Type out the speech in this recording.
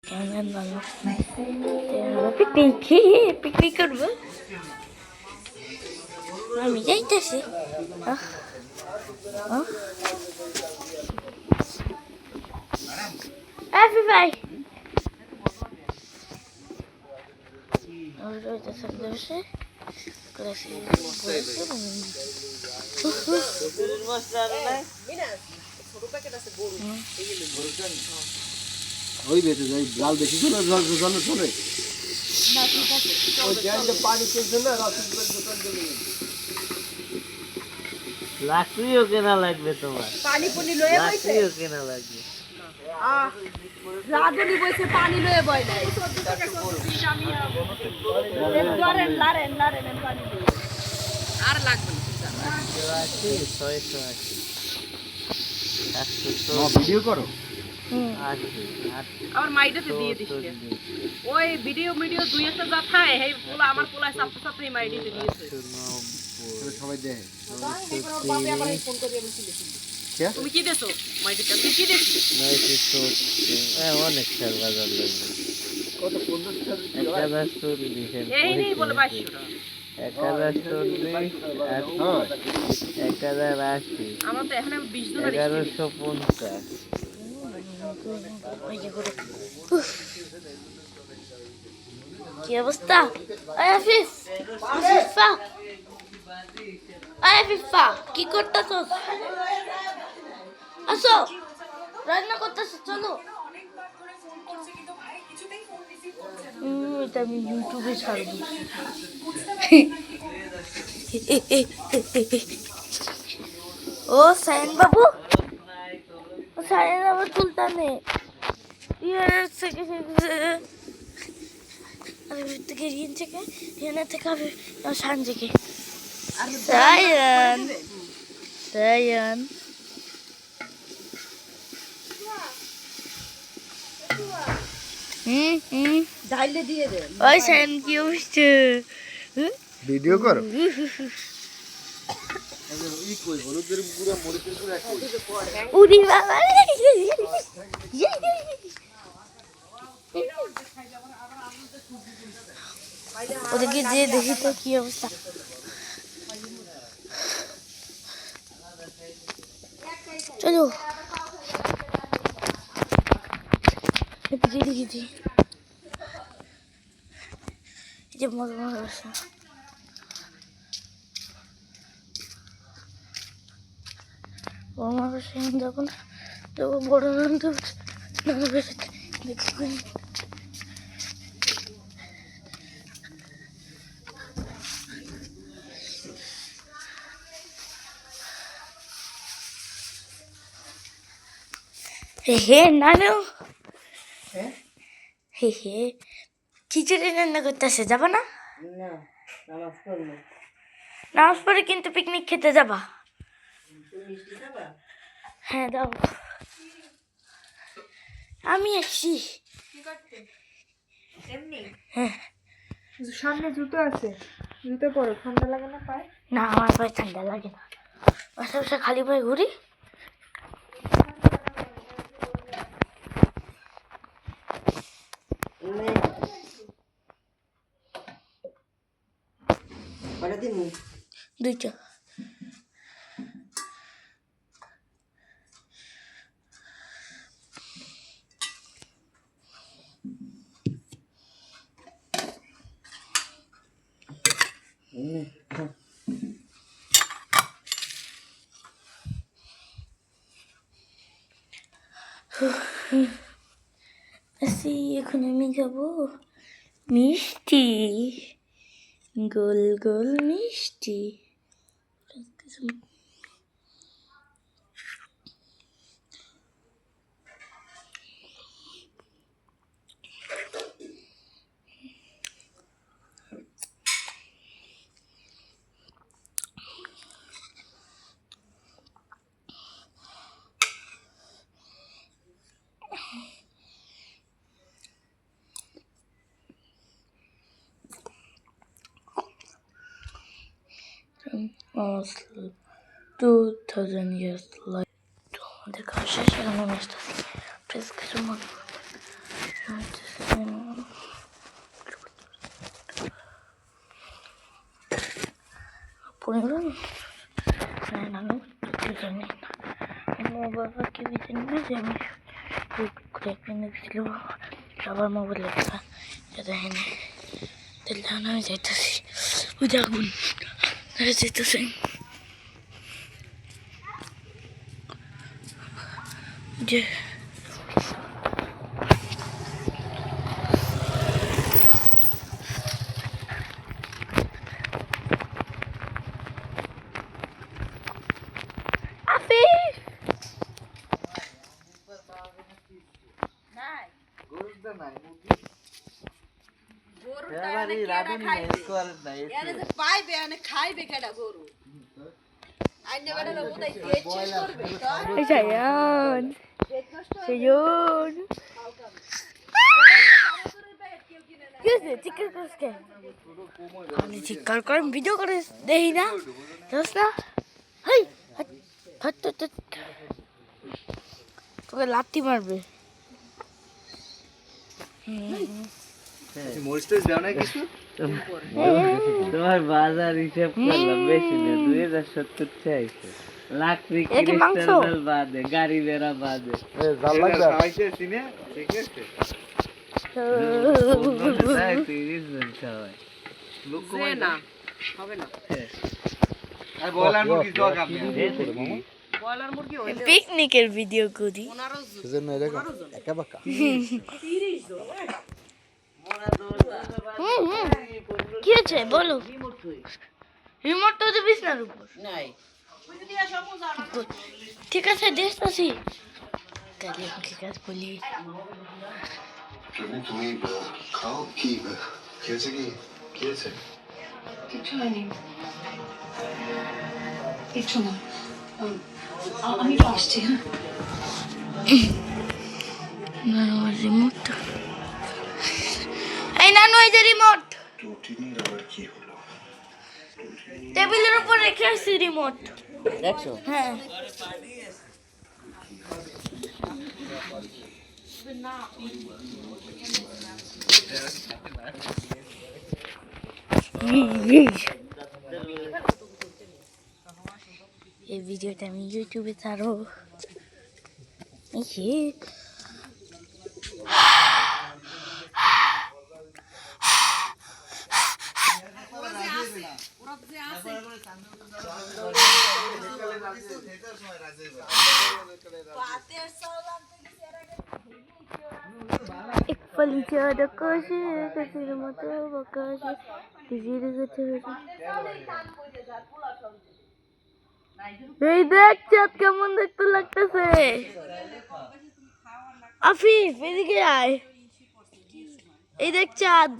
কেমন ভালো picnic picnic করবো আমি যাইতেছি ভাই ওই বেঁচে যাই লাল বেশি চলে জল চলে চলে পানি চলছে না লাকড়িও কেনা লাগবে তোমার পানি পুনি লয়ে বইছে লাকড়িও কেনা লাগবে রাধুনি বইছে পানি লয়ে বই নাই লারেন লারেন লারেন পানি আর লাগবে না 680 ভিডিও করো আমার মাইডাতে দিয়ে দিছি ওই ভিডিও দুই একটা যা থাকে এই পোলা আমার পোলা সাপতে সাপতে মাইডাতে দিয়েছে সবাই দেখে তুমি কি দেছো মাইডাতে তুমি কি দেছো 970 অনেক খেল বাজার লাগবে কত 1040 এই নেই বলে 2200 টাকা 1080 আমরা তো এখানে 20 জন 1150 কি অবস্থা ফিফা কি করতেছস আসো রান্না করতেছ চলো এটা আমি ইউটিউবে ছাড়বো ও সায়ন বাবু সুলতানে সানজেকে সায়ন সায়ন ডাইলে দিয়ে দে ওই সায়ন কি অবস্থা ভিডিও করো ই কই হলুদের গুঁড়া মরিচের গুঁড়া উড়ি বাবা ওদেরকে যে দেখি তো কি অবস্থা চলো দেখি যে মজা মজা আছে আমার যখন বড় দেখি হে নানু হে খিচুড়ি রান্না করতেছে যাবা না নামাজ পড়ে কিন্তু পিকনিক খেতে যাবা হ্যাঁ দাও আমি আসছি হ্যাঁ সামনে জুতো আছে জুতো পরো ঠান্ডা লাগে না পায়ে না আমার পায়ে ঠান্ডা লাগে না বসে বসে খালি পায়ে ঘুরি দুইটা এখন আমি যাবো মিষ্টি গোল গোল মিষ্টি almost 2000 years later. The cautious animals prescribe ফোনগুলো নানু জানি না বাবাকে জানি না যে আমি করে একদিন দেখছিল সবার মোবাইল লেখা দেখেন তাহলে আমি যাইতেছি ওই আগুন যেতেছে যে চিৎকার করে ভিডিও করে দেখি না জানিস না তোকে লাত্তি মারবে তোমার বাজার হিসাব করলাম বেশি না 2070 চাইছে লাকড়ি বাদে গাড়ি বেড়া বাদে পিকনিকের ভিডিও করি কি আছে বলো রিমোট তো বিছনার উপর ঠিক আছে দেখতেছি ঠিক আছে বলি তুমি খাও কি খেয়েছে খেয়েছে কিছু হয়নি কিছু না আমি তো আসছি হ্যাঁ রিমোট এই নানু এই যে রিমোট রুটিনের আবার কি হলো টেবিলের উপর রেখে আসছি রিমোট দেখছো হ্যাঁ এই ভিডিওটা আমি ইউটিউবে ছাড়ো एक पल ज्यादा कोशे कसिर मत बकाशे किसी गते এই দেখ চাঁদ কেমন দেখতে লাগতেছে আফিফ এদিকে আয় এই দেখ চাঁদ